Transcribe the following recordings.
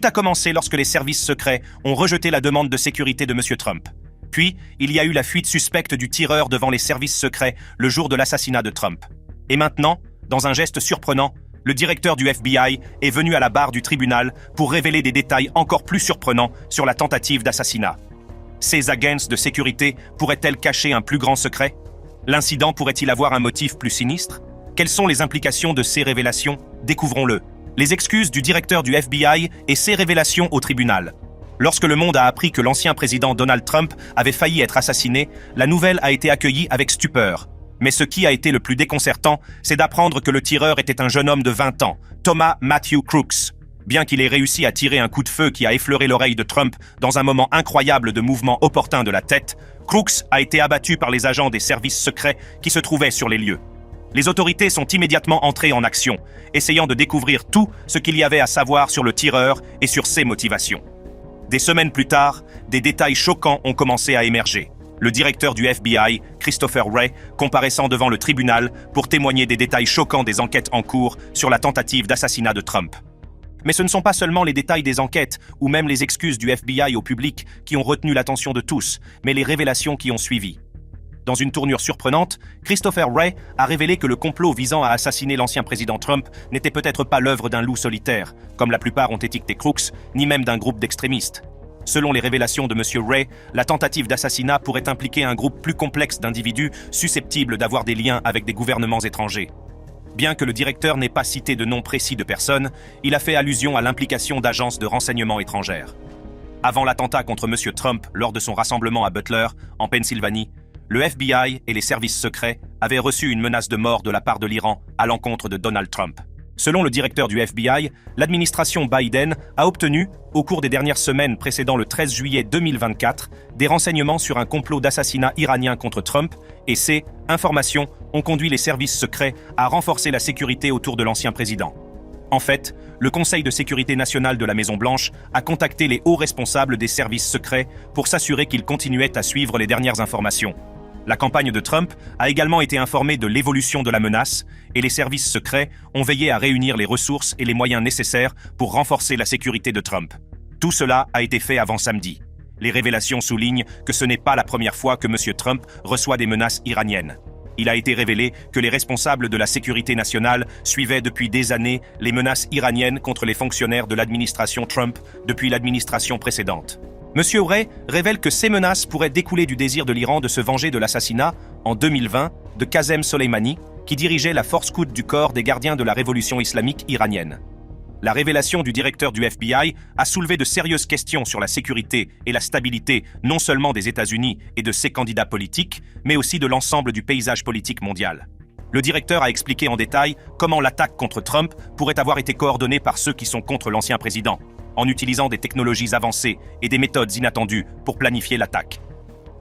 a commencé lorsque les services secrets ont rejeté la demande de sécurité de M. Trump. Puis, il y a eu la fuite suspecte du tireur devant les services secrets le jour de l'assassinat de Trump. Et maintenant, dans un geste surprenant, le directeur du FBI est venu à la barre du tribunal pour révéler des détails encore plus surprenants sur la tentative d'assassinat. Ces agences de sécurité pourraient-elles cacher un plus grand secret? L'incident pourrait-il avoir un motif plus sinistre? Quelles sont les implications de ces révélations? Découvrons-le. Les excuses du directeur du FBI et ses révélations au tribunal. Lorsque le monde a appris que l'ancien président Donald Trump avait failli être assassiné, la nouvelle a été accueillie avec stupeur. Mais ce qui a été le plus déconcertant, c'est d'apprendre que le tireur était un jeune homme de 20 ans, Thomas Matthew Crooks. Bien qu'il ait réussi à tirer un coup de feu qui a effleuré l'oreille de Trump dans un moment incroyable de mouvement opportun de la tête, Crooks a été abattu par les agents des services secrets qui se trouvaient sur les lieux. Les autorités sont immédiatement entrées en action, essayant de découvrir tout ce qu'il y avait à savoir sur le tireur et sur ses motivations. Des semaines plus tard, des détails choquants ont commencé à émerger. Le directeur du FBI, Christopher Wray, comparaissant devant le tribunal pour témoigner des détails choquants des enquêtes en cours sur la tentative d'assassinat de Trump. Mais ce ne sont pas seulement les détails des enquêtes ou même les excuses du FBI au public qui ont retenu l'attention de tous, mais les révélations qui ont suivi. Dans une tournure surprenante, Christopher Wray a révélé que le complot visant à assassiner l'ancien président Trump n'était peut-être pas l'œuvre d'un loup solitaire, comme la plupart ont étiqueté Crooks, ni même d'un groupe d'extrémistes. Selon les révélations de M. Wray, la tentative d'assassinat pourrait impliquer un groupe plus complexe d'individus susceptibles d'avoir des liens avec des gouvernements étrangers. Bien que le directeur n'ait pas cité de nom précis de personnes, il a fait allusion à l'implication d'agences de renseignement étrangères. Avant l'attentat contre M. Trump lors de son rassemblement à Butler, en Pennsylvanie, le FBI et les services secrets avaient reçu une menace de mort de la part de l'Iran à l'encontre de Donald Trump. Selon le directeur du FBI, l'administration Biden a obtenu, au cours des dernières semaines précédant le 13 juillet 2024, des renseignements sur un complot d'assassinat iranien contre Trump, et ces informations ont conduit les services secrets à renforcer la sécurité autour de l'ancien président. En fait, le Conseil de sécurité nationale de la Maison-Blanche a contacté les hauts responsables des services secrets pour s'assurer qu'ils continuaient à suivre les dernières informations. La campagne de Trump a également été informée de l'évolution de la menace et les services secrets ont veillé à réunir les ressources et les moyens nécessaires pour renforcer la sécurité de Trump. Tout cela a été fait avant samedi. Les révélations soulignent que ce n'est pas la première fois que M. Trump reçoit des menaces iraniennes. Il a été révélé que les responsables de la sécurité nationale suivaient depuis des années les menaces iraniennes contre les fonctionnaires de l'administration Trump depuis l'administration précédente. M. Wray révèle que ces menaces pourraient découler du désir de l'Iran de se venger de l'assassinat, en 2020, de Qasem Soleimani, qui dirigeait la force Quds du corps des gardiens de la révolution islamique iranienne. La révélation du directeur du FBI a soulevé de sérieuses questions sur la sécurité et la stabilité non seulement des États-Unis et de ses candidats politiques, mais aussi de l'ensemble du paysage politique mondial. Le directeur a expliqué en détail comment l'attaque contre Trump pourrait avoir été coordonnée par ceux qui sont contre l'ancien président, en utilisant des technologies avancées et des méthodes inattendues pour planifier l'attaque.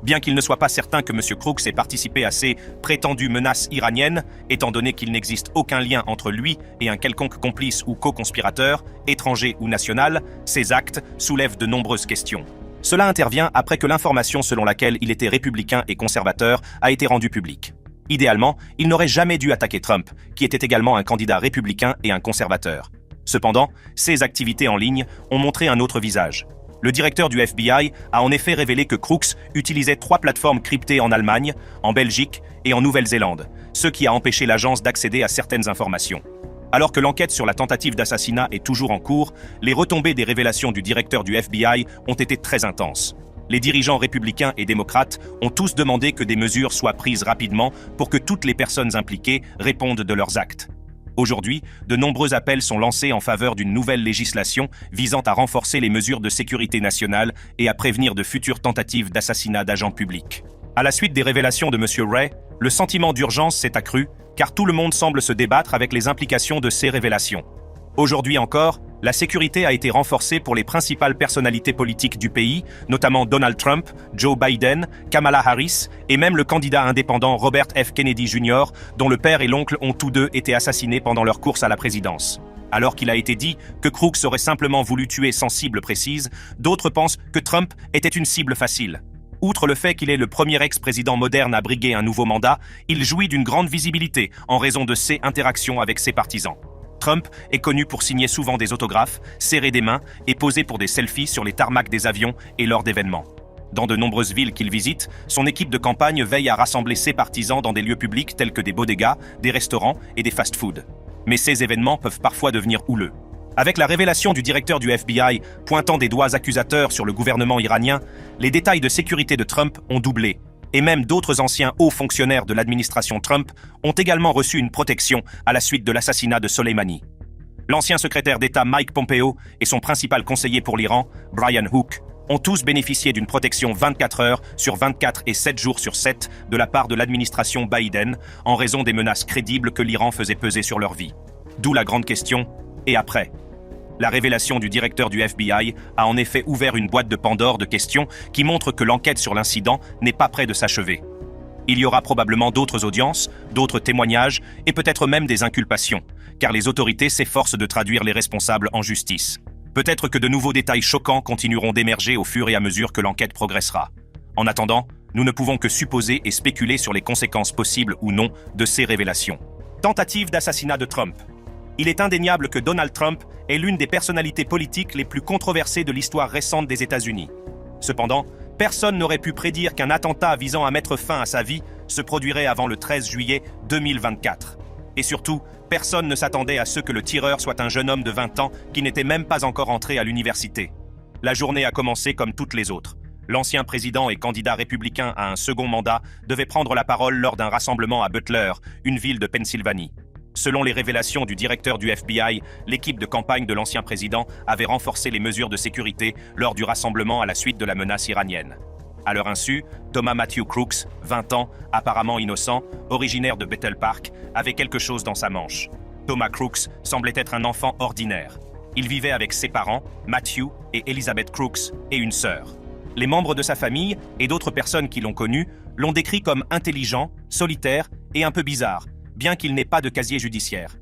Bien qu'il ne soit pas certain que M. Crooks ait participé à ces prétendues menaces iraniennes, étant donné qu'il n'existe aucun lien entre lui et un quelconque complice ou co-conspirateur, étranger ou national, ces actes soulèvent de nombreuses questions. Cela intervient après que l'information selon laquelle il était républicain et conservateur a été rendue publique. Idéalement, il n'aurait jamais dû attaquer Trump, qui était également un candidat républicain et un conservateur. Cependant, ces activités en ligne ont montré un autre visage. Le directeur du FBI a en effet révélé que Crooks utilisait 3 plateformes cryptées en Allemagne, en Belgique et en Nouvelle-Zélande, ce qui a empêché l'agence d'accéder à certaines informations. Alors que l'enquête sur la tentative d'assassinat est toujours en cours, les retombées des révélations du directeur du FBI ont été très intenses. Les dirigeants républicains et démocrates ont tous demandé que des mesures soient prises rapidement pour que toutes les personnes impliquées répondent de leurs actes. Aujourd'hui, de nombreux appels sont lancés en faveur d'une nouvelle législation visant à renforcer les mesures de sécurité nationale et à prévenir de futures tentatives d'assassinat d'agents publics. À la suite des révélations de M. Wray, le sentiment d'urgence s'est accru car tout le monde semble se débattre avec les implications de ces révélations. Aujourd'hui encore, la sécurité a été renforcée pour les principales personnalités politiques du pays, notamment Donald Trump, Joe Biden, Kamala Harris et même le candidat indépendant Robert F. Kennedy Jr., dont le père et l'oncle ont tous deux été assassinés pendant leur course à la présidence. Alors qu'il a été dit que Crooks aurait simplement voulu tuer sans cible précise, d'autres pensent que Trump était une cible facile. Outre le fait qu'il est le premier ex-président moderne à briguer un nouveau mandat, il jouit d'une grande visibilité en raison de ses interactions avec ses partisans. Trump est connu pour signer souvent des autographes, serrer des mains et poser pour des selfies sur les tarmacs des avions et lors d'événements. Dans de nombreuses villes qu'il visite, son équipe de campagne veille à rassembler ses partisans dans des lieux publics tels que des bodegas, des restaurants et des fast-foods. Mais ces événements peuvent parfois devenir houleux. Avec la révélation du directeur du FBI pointant des doigts accusateurs sur le gouvernement iranien, les détails de sécurité de Trump ont doublé. Et même d'autres anciens hauts fonctionnaires de l'administration Trump ont également reçu une protection à la suite de l'assassinat de Soleimani. L'ancien secrétaire d'État Mike Pompeo et son principal conseiller pour l'Iran, Brian Hook, ont tous bénéficié d'une protection 24 heures sur 24 et 7 jours sur 7 de la part de l'administration Biden en raison des menaces crédibles que l'Iran faisait peser sur leur vie. D'où la grande question, et après ? La révélation du directeur du FBI a en effet ouvert une boîte de Pandore de questions qui montrent que l'enquête sur l'incident n'est pas près de s'achever. Il y aura probablement d'autres audiences, d'autres témoignages et peut-être même des inculpations, car les autorités s'efforcent de traduire les responsables en justice. Peut-être que de nouveaux détails choquants continueront d'émerger au fur et à mesure que l'enquête progressera. En attendant, nous ne pouvons que supposer et spéculer sur les conséquences possibles ou non de ces révélations. Tentative d'assassinat de Trump. Il est indéniable que Donald Trump est l'une des personnalités politiques les plus controversées de l'histoire récente des États-Unis. Cependant, personne n'aurait pu prédire qu'un attentat visant à mettre fin à sa vie se produirait avant le 13 juillet 2024. Et surtout, personne ne s'attendait à ce que le tireur soit un jeune homme de 20 ans qui n'était même pas encore entré à l'université. La journée a commencé comme toutes les autres. L'ancien président et candidat républicain à un second mandat devait prendre la parole lors d'un rassemblement à Butler, une ville de Pennsylvanie. Selon les révélations du directeur du FBI, l'équipe de campagne de l'ancien président avait renforcé les mesures de sécurité lors du rassemblement à la suite de la menace iranienne. À leur insu, Thomas Matthew Crooks, 20 ans, apparemment innocent, originaire de Bethel Park, avait quelque chose dans sa manche. Thomas Crooks semblait être un enfant ordinaire. Il vivait avec ses parents, Matthew et Elizabeth Crooks, et une sœur. Les membres de sa famille et d'autres personnes qui l'ont connu l'ont décrit comme intelligent, solitaire et un peu bizarre, bien qu'il n'ait pas de casier judiciaire.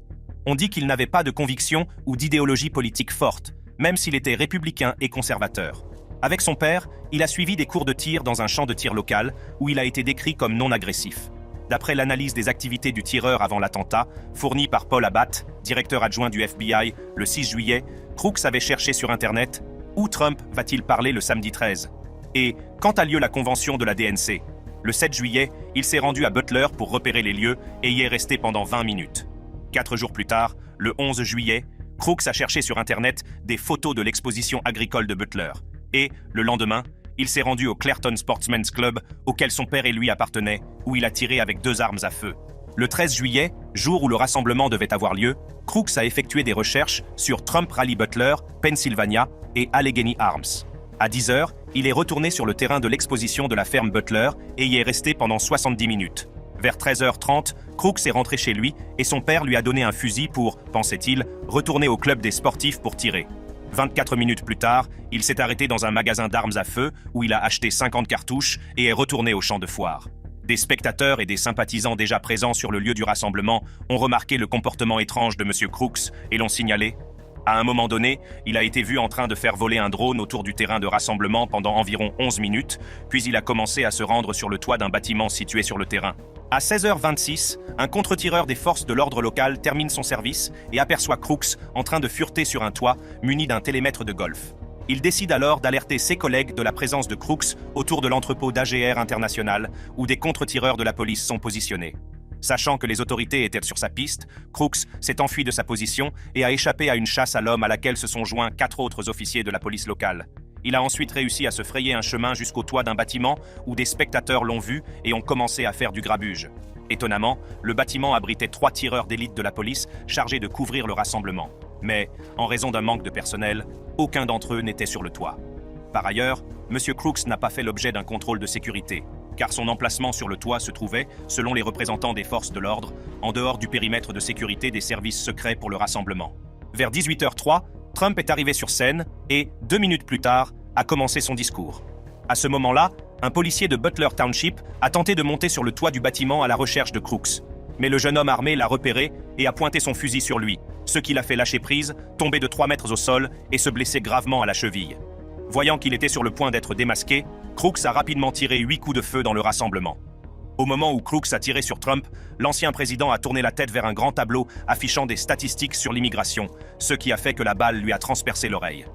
On dit qu'il n'avait pas de conviction ou d'idéologie politique forte, même s'il était républicain et conservateur. Avec son père, il a suivi des cours de tir dans un champ de tir local où il a été décrit comme non agressif. D'après l'analyse des activités du tireur avant l'attentat, fournie par Paul Abbott, directeur adjoint du FBI, le 6 juillet, Crooks avait cherché sur Internet « Où Trump va-t-il parler le samedi 13 ?» Et « Quand a lieu la convention de la DNC ?» Le 7 juillet, il s'est rendu à Butler pour repérer les lieux et y est resté pendant 20 minutes. 4 jours plus tard, le 11 juillet, Crooks a cherché sur Internet des photos de l'exposition agricole de Butler. Et, le lendemain, il s'est rendu au Clairton Sportsman's Club, auquel son père et lui appartenaient, où il a tiré avec 2 armes à feu. Le 13 juillet, jour où le rassemblement devait avoir lieu, Crooks a effectué des recherches sur Trump Rally Butler, Pennsylvania et Allegheny Arms. À 10 heures, il est retourné sur le terrain de l'exposition de la ferme Butler et y est resté pendant 70 minutes. Vers 13h30, Crooks est rentré chez lui et son père lui a donné un fusil pour, pensait-il, retourner au club des sportifs pour tirer. 24 minutes plus tard, il s'est arrêté dans un magasin d'armes à feu où il a acheté 50 cartouches et est retourné au champ de foire. Des spectateurs et des sympathisants déjà présents sur le lieu du rassemblement ont remarqué le comportement étrange de M. Crooks et l'ont signalé. À un moment donné, il a été vu en train de faire voler un drone autour du terrain de rassemblement pendant environ 11 minutes, puis il a commencé à se rendre sur le toit d'un bâtiment situé sur le terrain. À 16h26, un contre-tireur des forces de l'ordre local termine son service et aperçoit Crooks en train de fureter sur un toit muni d'un télémètre de golf. Il décide alors d'alerter ses collègues de la présence de Crooks autour de l'entrepôt d'AGR International où des contre-tireurs de la police sont positionnés. Sachant que les autorités étaient sur sa piste, Crooks s'est enfui de sa position et a échappé à une chasse à l'homme à laquelle se sont joints 4 autres officiers de la police locale. Il a ensuite réussi à se frayer un chemin jusqu'au toit d'un bâtiment où des spectateurs l'ont vu et ont commencé à faire du grabuge. Étonnamment, le bâtiment abritait 3 tireurs d'élite de la police chargés de couvrir le rassemblement. Mais, en raison d'un manque de personnel, aucun d'entre eux n'était sur le toit. Par ailleurs, M. Crooks n'a pas fait l'objet d'un contrôle de sécurité, car son emplacement sur le toit se trouvait, selon les représentants des forces de l'ordre, en dehors du périmètre de sécurité des services secrets pour le rassemblement. Vers 18h03, Trump est arrivé sur scène et, 2 minutes plus tard, a commencé son discours. À ce moment-là, un policier de Butler Township a tenté de monter sur le toit du bâtiment à la recherche de Crooks. Mais le jeune homme armé l'a repéré et a pointé son fusil sur lui, ce qui l'a fait lâcher prise, tomber de 3 mètres au sol et se blesser gravement à la cheville. Voyant qu'il était sur le point d'être démasqué, Crooks a rapidement tiré 8 coups de feu dans le rassemblement. Au moment où Crooks a tiré sur Trump, l'ancien président a tourné la tête vers un grand tableau affichant des statistiques sur l'immigration, ce qui a fait que la balle lui a transpercé l'oreille.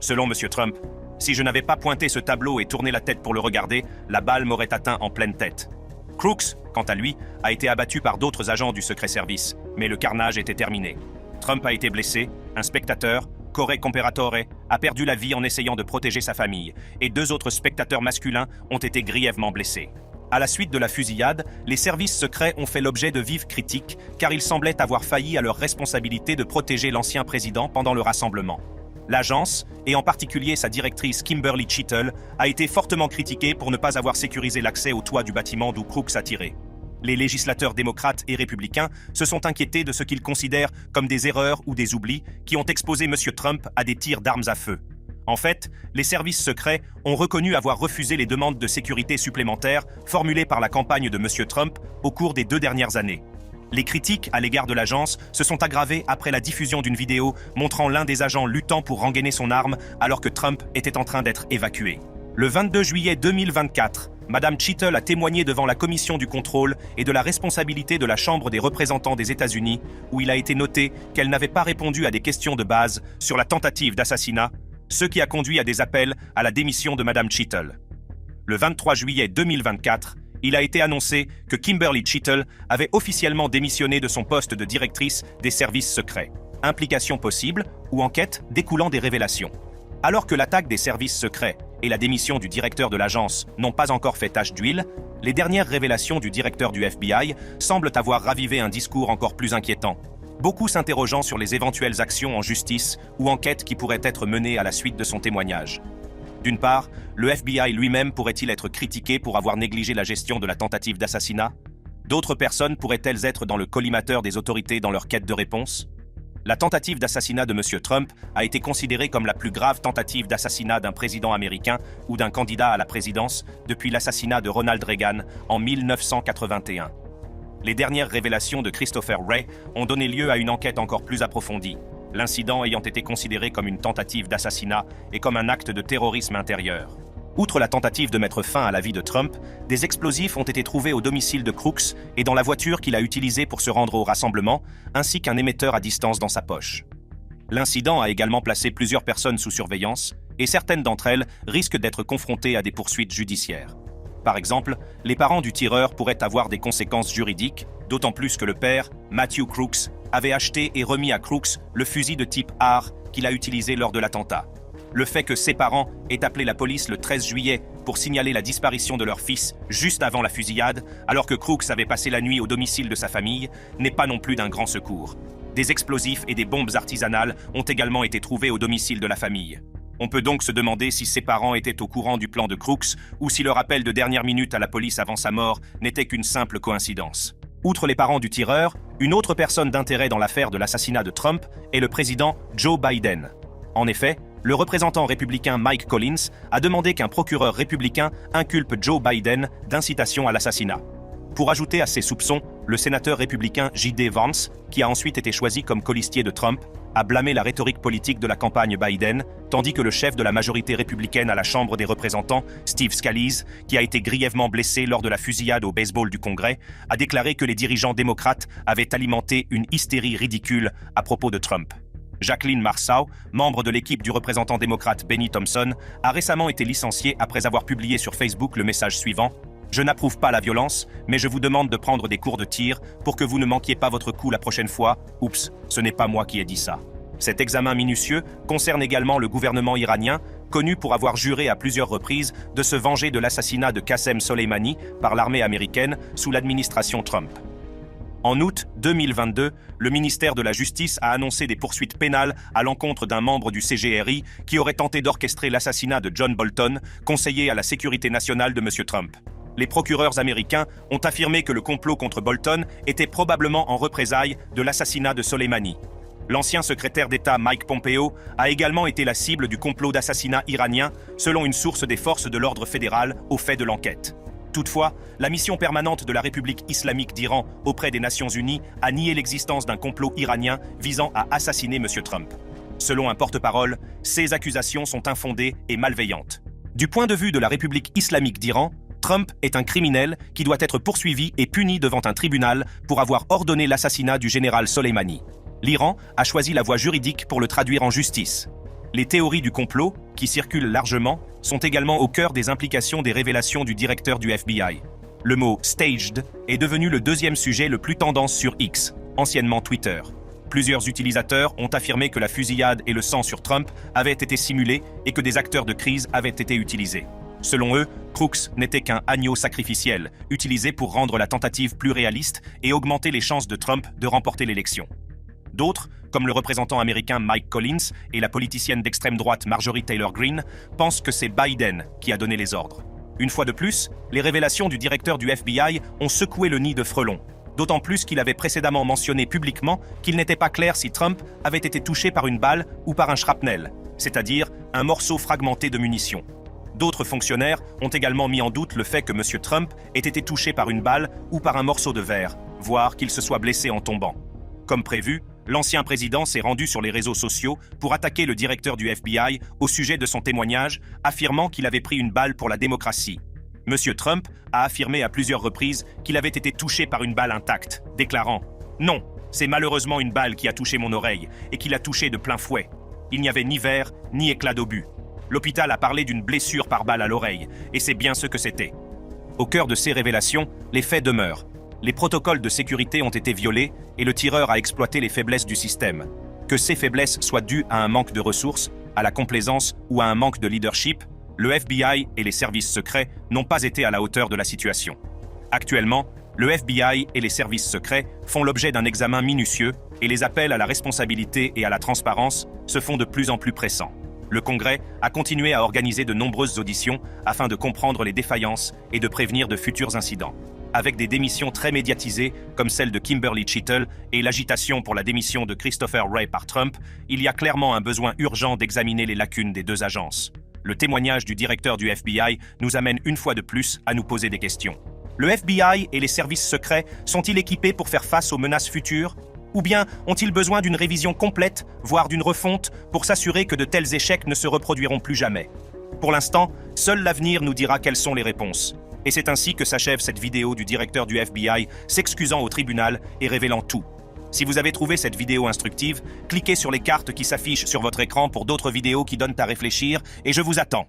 Selon M. Trump, si je n'avais pas pointé ce tableau et tourné la tête pour le regarder, la balle m'aurait atteint en pleine tête. Crooks, quant à lui, a été abattu par d'autres agents du Secret Service, mais le carnage était terminé. Trump a été blessé, un spectateur, Corey Comperatore, a perdu la vie en essayant de protéger sa famille, et 2 autres spectateurs masculins ont été grièvement blessés. À la suite de la fusillade, les services secrets ont fait l'objet de vives critiques, car ils semblaient avoir failli à leur responsabilité de protéger l'ancien président pendant le rassemblement. L'agence, et en particulier sa directrice Kimberly Cheatle, a été fortement critiquée pour ne pas avoir sécurisé l'accès au toit du bâtiment d'où Crooks a tiré. Les législateurs démocrates et républicains se sont inquiétés de ce qu'ils considèrent comme des erreurs ou des oublis qui ont exposé M. Trump à des tirs d'armes à feu. En fait, les services secrets ont reconnu avoir refusé les demandes de sécurité supplémentaires formulées par la campagne de M. Trump au cours des 2 dernières années. Les critiques à l'égard de l'agence se sont aggravées après la diffusion d'une vidéo montrant l'un des agents luttant pour rengainer son arme alors que Trump était en train d'être évacué. Le 22 juillet 2024, Madame Cheatle a témoigné devant la Commission du contrôle et de la responsabilité de la Chambre des représentants des États-Unis, où il a été noté qu'elle n'avait pas répondu à des questions de base sur la tentative d'assassinat, ce qui a conduit à des appels à la démission de Madame Cheatle. Le 23 juillet 2024, il a été annoncé que Kimberly Cheatle avait officiellement démissionné de son poste de directrice des services secrets. Implication possible ou enquête découlant des révélations. Alors que l'attaque des services secrets et la démission du directeur de l'agence n'ont pas encore fait tache d'huile, les dernières révélations du directeur du FBI semblent avoir ravivé un discours encore plus inquiétant, beaucoup s'interrogeant sur les éventuelles actions en justice ou enquêtes qui pourraient être menées à la suite de son témoignage. D'une part, le FBI lui-même pourrait-il être critiqué pour avoir négligé la gestion de la tentative d'assassinat? D'autres personnes pourraient-elles être dans le collimateur des autorités dans leur quête de réponse? La tentative d'assassinat de M. Trump a été considérée comme la plus grave tentative d'assassinat d'un président américain ou d'un candidat à la présidence depuis l'assassinat de Ronald Reagan en 1981. Les dernières révélations de Christopher Wray ont donné lieu à une enquête encore plus approfondie, l'incident ayant été considéré comme une tentative d'assassinat et comme un acte de terrorisme intérieur. Outre la tentative de mettre fin à la vie de Trump, des explosifs ont été trouvés au domicile de Crooks et dans la voiture qu'il a utilisée pour se rendre au rassemblement, ainsi qu'un émetteur à distance dans sa poche. L'incident a également placé plusieurs personnes sous surveillance, et certaines d'entre elles risquent d'être confrontées à des poursuites judiciaires. Par exemple, les parents du tireur pourraient avoir des conséquences juridiques, d'autant plus que le père, Matthew Crooks, avait acheté et remis à Crooks le fusil de type AR qu'il a utilisé lors de l'attentat. Le fait que ses parents aient appelé la police le 13 juillet pour signaler la disparition de leur fils juste avant la fusillade, alors que Crooks avait passé la nuit au domicile de sa famille, n'est pas non plus d'un grand secours. Des explosifs et des bombes artisanales ont également été trouvés au domicile de la famille. On peut donc se demander si ses parents étaient au courant du plan de Crooks ou si leur appel de dernière minute à la police avant sa mort n'était qu'une simple coïncidence. Outre les parents du tireur, une autre personne d'intérêt dans l'affaire de l'assassinat de Trump est le président Joe Biden. En effet, le représentant républicain Mike Collins a demandé qu'un procureur républicain inculpe Joe Biden d'incitation à l'assassinat. Pour ajouter à ses soupçons, le sénateur républicain J.D. Vance, qui a ensuite été choisi comme colistier de Trump, a blâmé la rhétorique politique de la campagne Biden, tandis que le chef de la majorité républicaine à la Chambre des représentants, Steve Scalise, qui a été grièvement blessé lors de la fusillade au baseball du Congrès, a déclaré que les dirigeants démocrates avaient alimenté une hystérie ridicule à propos de Trump. Jacqueline Marceau, membre de l'équipe du représentant démocrate Benny Thompson, a récemment été licenciée après avoir publié sur Facebook le message suivant: « Je n'approuve pas la violence, mais je vous demande de prendre des cours de tir pour que vous ne manquiez pas votre coup la prochaine fois. Oups, ce n'est pas moi qui ai dit ça. » Cet examen minutieux concerne également le gouvernement iranien, connu pour avoir juré à plusieurs reprises de se venger de l'assassinat de Qassem Soleimani par l'armée américaine sous l'administration Trump. En août 2022, le ministère de la Justice a annoncé des poursuites pénales à l'encontre d'un membre du CGRI qui aurait tenté d'orchestrer l'assassinat de John Bolton, conseiller à la sécurité nationale de M. Trump. Les procureurs américains ont affirmé que le complot contre Bolton était probablement en représailles de l'assassinat de Soleimani. L'ancien secrétaire d'État Mike Pompeo a également été la cible du complot d'assassinat iranien, selon une source des forces de l'ordre fédéral au fait de l'enquête. Toutefois, la mission permanente de la République islamique d'Iran auprès des Nations Unies a nié l'existence d'un complot iranien visant à assassiner M. Trump. Selon un porte-parole, ces accusations sont infondées et malveillantes. Du point de vue de la République islamique d'Iran, Trump est un criminel qui doit être poursuivi et puni devant un tribunal pour avoir ordonné l'assassinat du général Soleimani. L'Iran a choisi la voie juridique pour le traduire en justice. Les théories du complot, qui circulent largement, sont également au cœur des implications des révélations du directeur du FBI. Le mot « staged » est devenu le deuxième sujet le plus tendance sur X, anciennement Twitter. Plusieurs utilisateurs ont affirmé que la fusillade et le sang sur Trump avaient été simulés et que des acteurs de crise avaient été utilisés. Selon eux, Crooks n'était qu'un agneau sacrificiel, utilisé pour rendre la tentative plus réaliste et augmenter les chances de Trump de remporter l'élection. D'autres, comme le représentant américain Mike Collins et la politicienne d'extrême droite Marjorie Taylor Greene, pensent que c'est Biden qui a donné les ordres. Une fois de plus, les révélations du directeur du FBI ont secoué le nid de Frelon, d'autant plus qu'il avait précédemment mentionné publiquement qu'il n'était pas clair si Trump avait été touché par une balle ou par un shrapnel, c'est-à-dire un morceau fragmenté de munitions. D'autres fonctionnaires ont également mis en doute le fait que M. Trump ait été touché par une balle ou par un morceau de verre, voire qu'il se soit blessé en tombant. Comme prévu, l'ancien président s'est rendu sur les réseaux sociaux pour attaquer le directeur du FBI au sujet de son témoignage, affirmant qu'il avait pris une balle pour la démocratie. M. Trump a affirmé à plusieurs reprises qu'il avait été touché par une balle intacte, déclarant « Non, c'est malheureusement une balle qui a touché mon oreille et qui l'a touché de plein fouet. Il n'y avait ni verre, ni éclat d'obus. L'hôpital a parlé d'une blessure par balle à l'oreille, et c'est bien ce que c'était. » Au cœur de ces révélations, les faits demeurent. Les protocoles de sécurité ont été violés et le tireur a exploité les faiblesses du système. Que ces faiblesses soient dues à un manque de ressources, à la complaisance ou à un manque de leadership, le FBI et les services secrets n'ont pas été à la hauteur de la situation. Actuellement, le FBI et les services secrets font l'objet d'un examen minutieux et les appels à la responsabilité et à la transparence se font de plus en plus pressants. Le Congrès a continué à organiser de nombreuses auditions afin de comprendre les défaillances et de prévenir de futurs incidents. Avec des démissions très médiatisées comme celle de Kimberly Cheatle et l'agitation pour la démission de Christopher Wray par Trump, il y a clairement un besoin urgent d'examiner les lacunes des deux agences. Le témoignage du directeur du FBI nous amène une fois de plus à nous poser des questions. Le FBI et les services secrets sont-ils équipés pour faire face aux menaces futures ? Ou bien ont-ils besoin d'une révision complète, voire d'une refonte, pour s'assurer que de tels échecs ne se reproduiront plus jamais ? Pour l'instant, seul l'avenir nous dira quelles sont les réponses. Et c'est ainsi que s'achève cette vidéo du directeur du FBI s'excusant au tribunal et révélant tout. Si vous avez trouvé cette vidéo instructive, cliquez sur les cartes qui s'affichent sur votre écran pour d'autres vidéos qui donnent à réfléchir et je vous attends.